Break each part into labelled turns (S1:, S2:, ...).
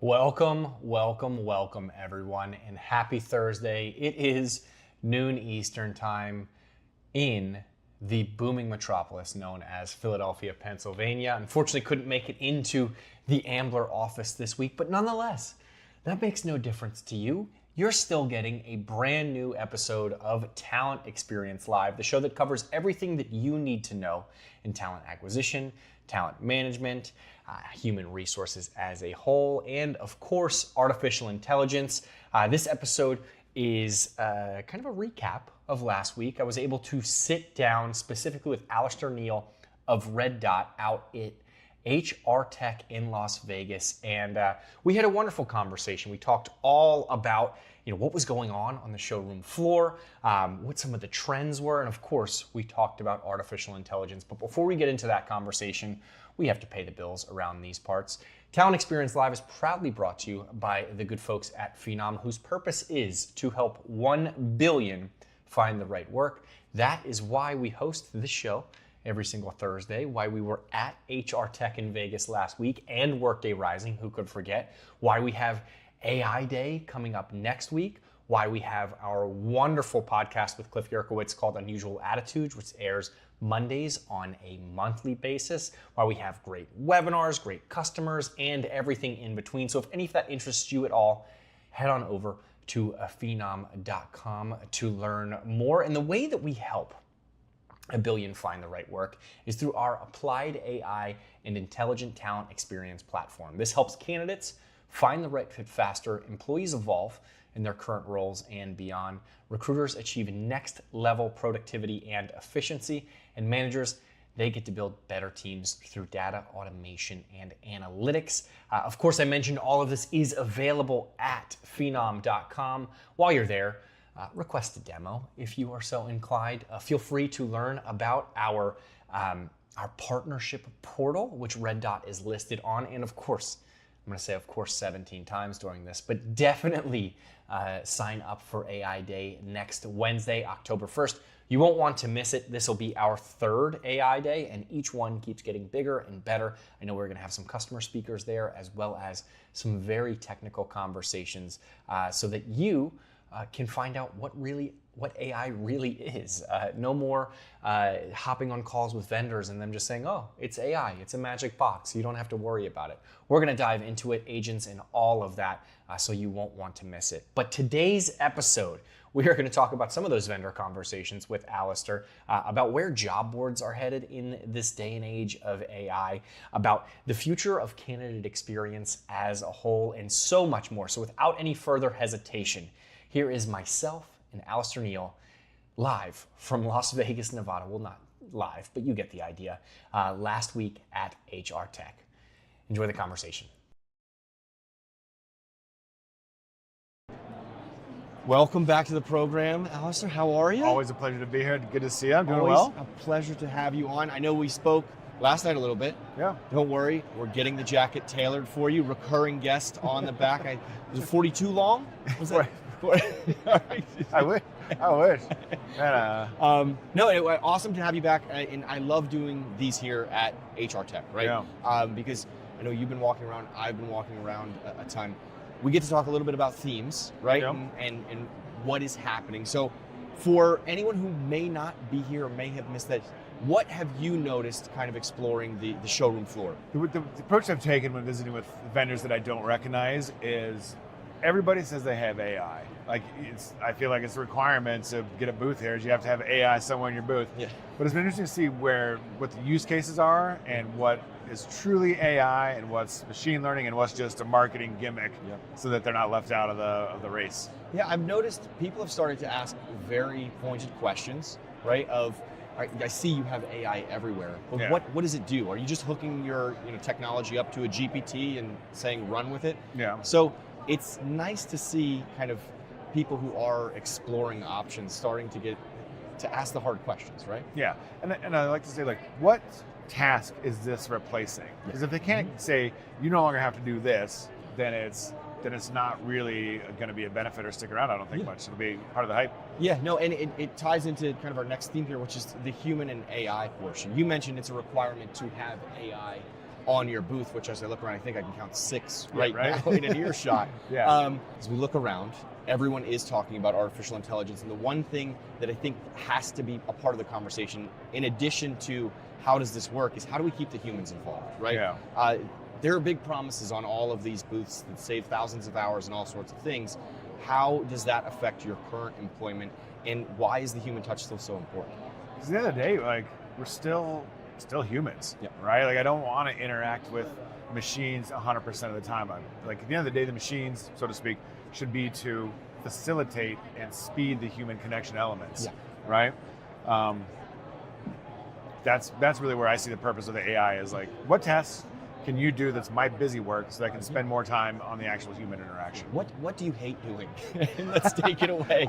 S1: Welcome, everyone, and happy Thursday. It is noon Eastern time in the booming metropolis known as Philadelphia, Pennsylvania. Unfortunately, couldn't make it into the Ambler office this week, but nonetheless, that makes no difference to you. You're still getting a brand new episode of Talent Experience Live, the show that covers everything that you need to know in talent acquisition, talent management, human resources as a whole, and of course, artificial intelligence. This episode is kind of a recap of last week. I was able to sit down specifically with Alistair Neal of RedDot out at HR Tech in Las Vegas, and we had a wonderful conversation. We talked all about what was going on the showroom floor, what some of the trends were, and of course, we talked about artificial intelligence. But before we get into that conversation, we have to pay the bills around these parts. Talent Experience Live is proudly brought to you by the good folks at Phenom, whose purpose is to help 1 billion find the right work. That is why we host this show every single Thursday, why we were at HR Tech in Vegas last week and Workday Rising, who could forget, why we have AI Day coming up next week, why we have our wonderful podcast with Cliff Yerkowitz called Unusual Attitudes, which airs Mondays on a monthly basis, why we have great webinars, great customers, and everything in between. So if any of that interests you at all, head on over to phenom.com to learn more. And the way that we help 1 billion find the right work is through our applied AI and intelligent talent experience platform. This helps candidates find the right fit faster, employees evolve in their current roles and beyond, recruiters achieve next level productivity and efficiency, and managers, they get to build better teams through data automation and analytics. Of course, I mentioned all of this is available at phenom.com. While you're there, request a demo if you are so inclined. Feel free to learn about our partnership portal, which RedDot is listed on. And of course, I'm going to say of course 17 times during this, but definitely sign up for AI Day next Wednesday, October 1st. You won't want to miss it. This will be our third AI Day, and each one keeps getting bigger and better. I know we're going to have some customer speakers there, as well as some very technical conversations so that you can find out what AI really is. No more hopping on calls with vendors and them just saying, oh, it's AI, it's a magic box. You don't have to worry about it. We're gonna dive into it, agents and all of that, so you won't want to miss it. But today's episode, we are gonna talk about some of those vendor conversations with Alistair, about where job boards are headed in this day and age of AI, about the future of candidate experience as a whole, and so much more. So without any further hesitation, here is myself and Alistair Neal live from Las Vegas, Nevada. Well, not live, but you get the idea. Last week at HR Tech. Enjoy the conversation. Welcome back to the program, Alistair. How are you?
S2: Always a pleasure to be here. Good to see you. I'm doing
S1: Always
S2: well.
S1: A pleasure to have you on. I know we spoke last night a little bit.
S2: Yeah.
S1: Don't worry, we're getting the jacket tailored for you. Recurring guest on the back. Was it 42 long? Was that?
S2: I wish.
S1: No, awesome to have you back, and I love doing these here at HR Tech, right?
S2: Yeah.
S1: Because I know you've been walking around, I've been walking around a ton. We get to talk a little bit about themes, right?
S2: Yeah.
S1: And what is happening. So for anyone who may not be here or may have missed that, what have you noticed kind of exploring the showroom floor?
S2: The approach I've taken when visiting with vendors that I don't recognize is everybody says they have AI. I feel like it's a requirement to get a booth here is you have to have AI somewhere in your booth.
S1: Yeah.
S2: But it's been interesting to see what the use cases are and what is truly AI and what's machine learning and what's just a marketing gimmick, so that they're not left out of the race.
S1: Yeah, I've noticed people have started to ask very pointed questions, right? I see you have AI everywhere, but
S2: Yeah.
S1: what does it do? Are you just hooking your technology up to a GPT and saying run with it?
S2: Yeah.
S1: So it's nice to see kind of people who are exploring options starting to get to ask the hard questions, right?
S2: Yeah, and I like to say, what task is this replacing? Because if they can't say you no longer have to do this, then it's not really going to be a benefit or stick around. I don't think much. It'll be part of the hype.
S1: Yeah, no, and it ties into kind of our next theme here, which is the human and AI portion. You mentioned it's a requirement to have AI
S3: on your booth, which as I look around, I think I can count 6 right
S2: right.
S3: now in an earshot.
S2: Yeah.
S3: As we look around, everyone is talking about artificial intelligence, and the one thing that I think has to be a part of the conversation, in addition to how does this work, is how do we keep the humans involved, right?
S2: Yeah.
S3: There are big promises on all of these booths that save thousands of hours and all sorts of things. How does that affect your current employment, and why is the human touch still so important?
S2: Because at the end of the day, like, we're still humans,
S3: Yeah.
S2: right? Like, I don't want to interact with machines 100% of the time. Like, at the end of the day, the machines, so to speak, should be to facilitate and speed the human connection elements, right? That's really where I see the purpose of the AI is, like, what tasks can you do that's my busy work so that I can spend more time on the actual human interaction?
S3: What do you hate doing? Let's take it away.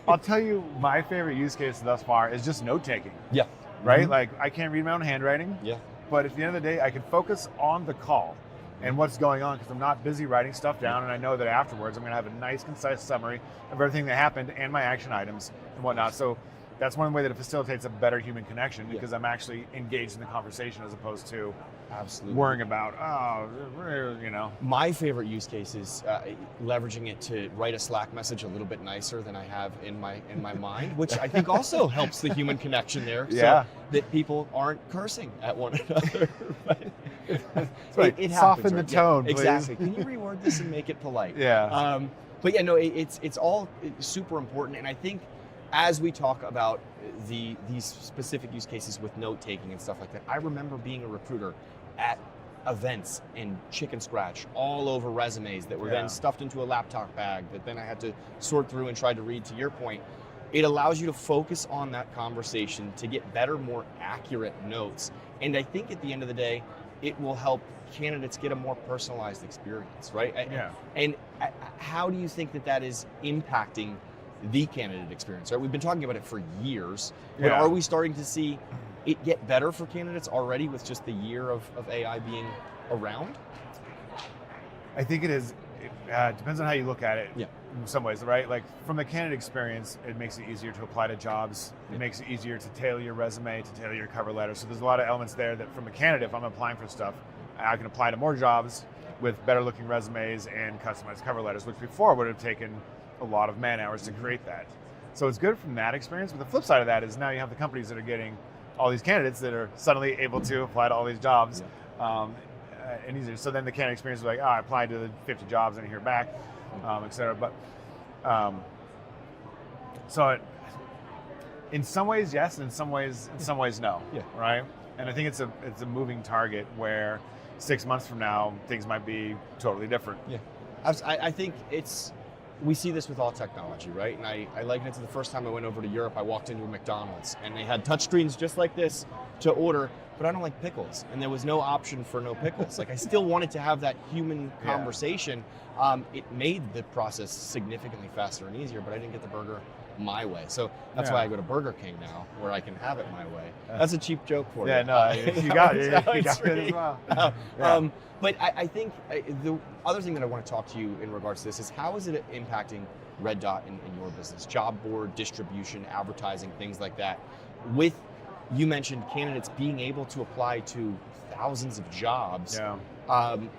S2: I'll tell you, my favorite use case thus far is just note taking.
S3: Yeah.
S2: Right?
S3: Mm-hmm.
S2: Like, I can't read my own handwriting.
S3: Yeah.
S2: But at the end of the day, I can focus on the call and what's going on because I'm not busy writing stuff down, and I know that afterwards I'm going to have a nice, concise summary of everything that happened and my action items and whatnot. So that's one way that it facilitates a better human connection because I'm actually engaged in the conversation as opposed to worrying about,
S3: My favorite use case is leveraging it to write a Slack message a little bit nicer than I have in my mind, which I think also helps the human connection there, so that people aren't cursing at one another.
S2: Right.
S3: It
S2: Soften
S3: happens,
S2: the tone, please.
S3: Exactly. Can you reword this and make it polite?
S2: Yeah.
S3: But yeah, no, it's all super important, and I think as we talk about these specific use cases with note taking and stuff like that, I remember being a recruiter at events and chicken scratch all over resumes that were then stuffed into a laptop bag that then I had to sort through and try to read. To your point, it allows you to focus on that conversation to get better, more accurate notes. And I think at the end of the day, it will help candidates get a more personalized experience, right?
S2: Yeah.
S3: And how do you think that is impacting the candidate experience, right? We've been talking about it for years, but are we starting to see it get better for candidates already with just the year of AI being around?
S2: I think it is. It depends on how you look at it.
S3: Yeah.
S2: In some ways, right? Like, from the candidate experience, it makes it easier to apply to jobs. It makes it easier to tailor your resume, to tailor your cover letter. So there's a lot of elements there that, from a candidate, if I'm applying for stuff, I can apply to more jobs with better looking resumes and customized cover letters, which before would have taken a lot of man hours to create that. So it's good from that experience. But the flip side of that is now you have the companies that are getting all these candidates that are suddenly able to apply to all these jobs and easier. So then the candidate experience is like, I applied to the 50 jobs and I hear back, et cetera. But in some ways, yes, and in some ways no.
S3: Yeah.
S2: Right. And I think it's a moving target where 6 months from now things might be totally different.
S3: Yeah. I think we see this with all technology, right? And I liken it to the first time I went over to Europe. I walked into a McDonald's and they had touchscreens just like this to order, but I don't like pickles. And there was no option for no pickles. Like, I still wanted to have that human conversation. It made the process significantly faster and easier, but I didn't get the burger my way. So that's why I go to Burger King now, where I can have it my way. That's a cheap joke for you.
S2: Yeah, no, you got it. You got it as well.
S3: But I think the other thing that I want to talk to you in regards to this is, how is it impacting RedDot in your business? Job board, distribution, advertising, things like that. You mentioned candidates being able to apply to thousands of jobs.
S2: Yeah.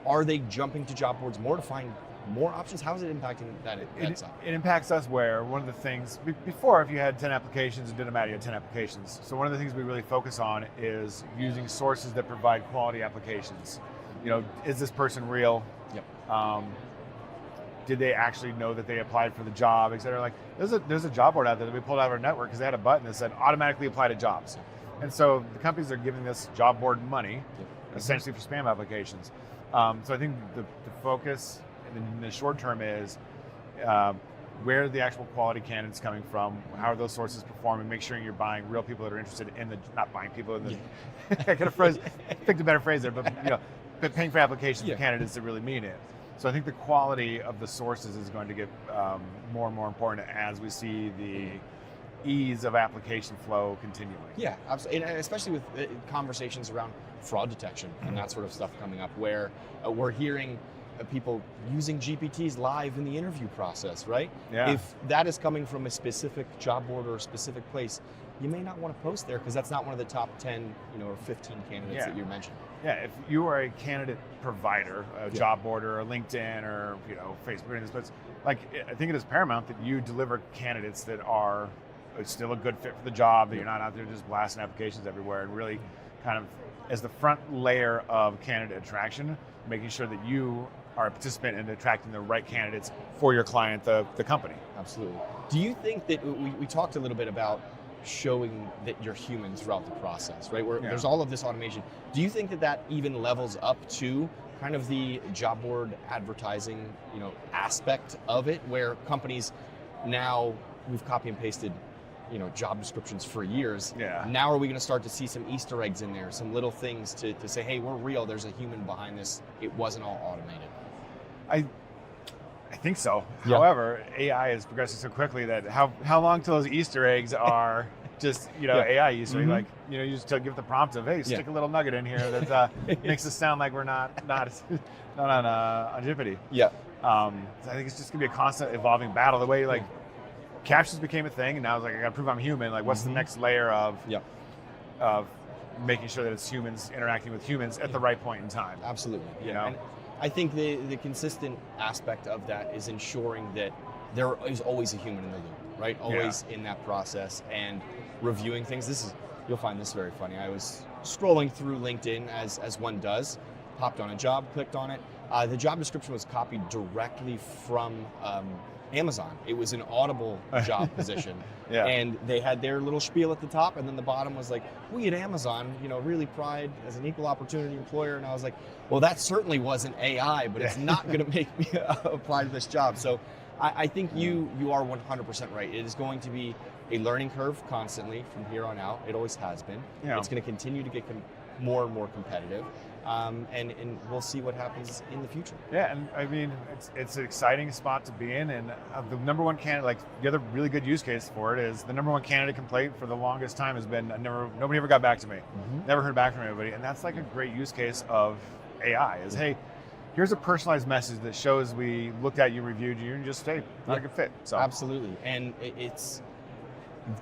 S3: Are they jumping to job boards more to find more options? How is it impacting that side?
S2: It impacts us where one of the things, before, if you had 10 applications, it didn't matter, you had 10 applications. So one of the things we really focus on is using sources that provide quality applications. You know, is this person real?
S3: Yep.
S2: Did they actually know that they applied for the job, et cetera? Like, there's a job board out there that we pulled out of our network because they had a button that said automatically apply to jobs. And so the companies are giving this job board money, essentially for spam applications. So I think the focus in the short term is where are the actual quality candidates coming from? How are those sources performing? Make sure you're buying real people that are interested in not buying people in the, I could have picked a better phrase there, but but paying for applications for candidates that really mean it. So I think the quality of the sources is going to get more and more important as we see the ease of application flow continuing.
S3: Yeah, absolutely, and especially with conversations around fraud detection and that sort of stuff coming up, where we're hearing people using GPTs live in the interview process, right?
S2: Yeah.
S3: If that is coming from a specific job board or a specific place, you may not want to post there because that's not one of the top 10, or 15 candidates that you mentioned.
S2: Yeah, if you are a candidate provider, a job board or a LinkedIn or Facebook or anything, but like I think it is paramount that you deliver candidates that are still a good fit for the job, that you're not out there just blasting applications everywhere, and really kind of as the front layer of candidate attraction, making sure that you are a participant in attracting the right candidates for your client, the company.
S3: Absolutely. Do you think that we talked a little bit about showing that you're human throughout the process, right? Where there's all of this automation. Do you think that that even levels up to kind of the job board advertising, aspect of it, where companies now, we've copy and pasted, job descriptions for years.
S2: Yeah.
S3: Now are we going to start to see some Easter eggs in there, some little things to say, hey, we're real. There's a human behind this. It wasn't all automated.
S2: I think so.
S3: Yeah.
S2: However, AI is progressing so quickly that how long till those Easter eggs are just AI Easter egg, like you just give the prompt of, hey, stick a little nugget in here that makes us sound like we're not on Jeopardy.
S3: Yeah.
S2: I think it's just gonna be a constant evolving battle. The way captions became a thing, and now it's like I gotta prove I'm human. Like, what's the next layer of making sure that it's humans interacting with humans at the right point in time?
S3: Absolutely.
S2: You know?
S3: And I think the consistent aspect of that is ensuring that there is always a human in the loop, right? Always in that process and reviewing things. You'll find this very funny. I was scrolling through LinkedIn as one does, popped on a job, clicked on it. The job description was copied directly from Amazon. It was an Audible job position. And they had their little spiel at the top, and then the bottom was like, we at Amazon, really pride as an equal opportunity employer. And I was like, well, that certainly wasn't AI, but it's not going to make me apply to this job. So I think you are 100% right. It is going to be a learning curve constantly from here on out. It always has been. It's going to continue to get more and more competitive. And we'll see what happens in the future.
S2: Yeah, and I mean, it's an exciting spot to be in, and the number one candidate, like the other really good use case for it is the number one candidate complaint for the longest time has been nobody ever got back to me. Never heard back from anybody, and that's like a great use case of AI is, hey, here's a personalized message that shows we looked at you, reviewed you, and just, hey, not a good fit. So
S3: absolutely, and it's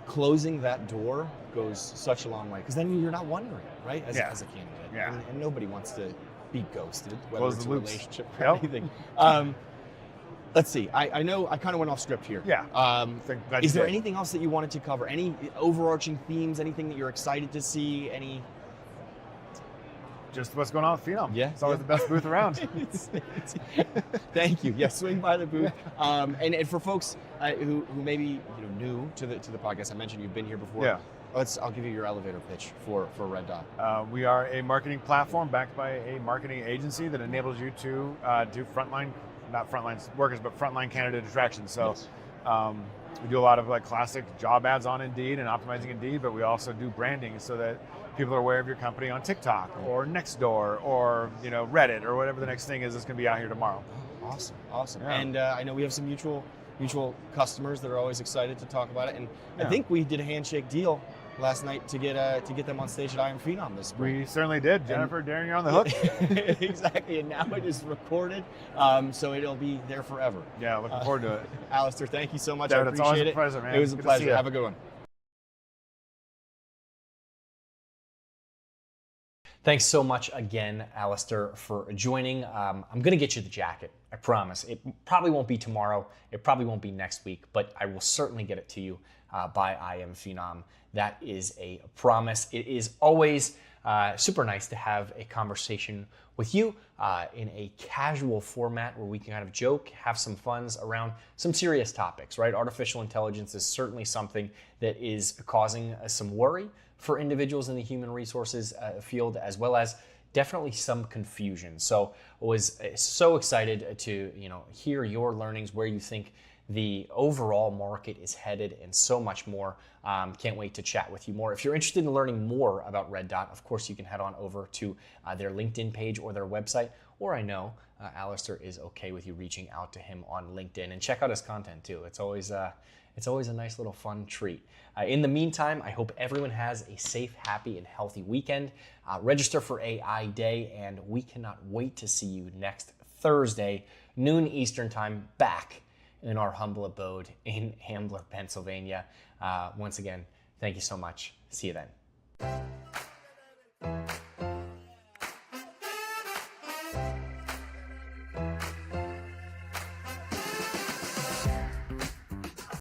S3: closing that door goes such a long way, because then you're not wondering, right, as a candidate. And nobody wants to be ghosted, whether it's a relationship or anything. Let's see. I know I kind of went off script here. Is there anything else that you wanted to cover? Any overarching themes? Anything that you're excited to see?
S2: Just what's going on with Phenom. It's always the best booth around.
S3: Thank you. Yeah, swing by the booth. And for folks who maybe new to the podcast, I mentioned you've been here before. I'll give you your elevator pitch for RedDot.
S2: We are a marketing platform backed by a marketing agency that enables you to do not frontline workers, but frontline candidate attraction. So we do a lot of classic job ads on Indeed and optimizing Indeed, but we also do branding so that people are aware of your company on TikTok or Nextdoor or Reddit or whatever the next thing is that's going to be out here tomorrow.
S3: Awesome. Yeah. And I know we have some mutual customers that are always excited to talk about it. And I think we did a handshake deal last night to get them on stage at I Am Phenom this spring.
S2: We certainly did. Jennifer, Darren, you're on the hook.
S3: Exactly, and now it is recorded, so it'll be there forever.
S2: Yeah, looking forward to it.
S3: Alistair, thank you so much.
S2: David,
S3: I appreciate
S2: it's always
S3: it.
S2: a pleasure, man.
S3: It was a pleasure. Have a good one.
S1: Thanks so much again, Alistair, for joining. I'm going to get you the jacket. I promise. It probably won't be tomorrow. It probably won't be next week, but I will certainly get it to you by I Am Phenom. That is a promise. It is always super nice to have a conversation with you in a casual format where we can kind of joke, have some funs around some serious topics, right? Artificial intelligence is certainly something that is causing some worry for individuals in the human resources field, as well as definitely some confusion. So I was so excited to hear your learnings, where you think the overall market is headed, and so much more. Can't wait to chat with you more. If you're interested in learning more about RedDot, of course, you can head on over to their LinkedIn page or their website, or I know Alistair is okay with you reaching out to him on LinkedIn, and check out his content too. It's always a nice little fun treat. In the meantime, I hope everyone has a safe, happy, and healthy weekend. Register for AI Day, and we cannot wait to see you next Thursday, noon Eastern time, back in our humble abode in Ambler, Pennsylvania. Once again, thank you so much. See you then.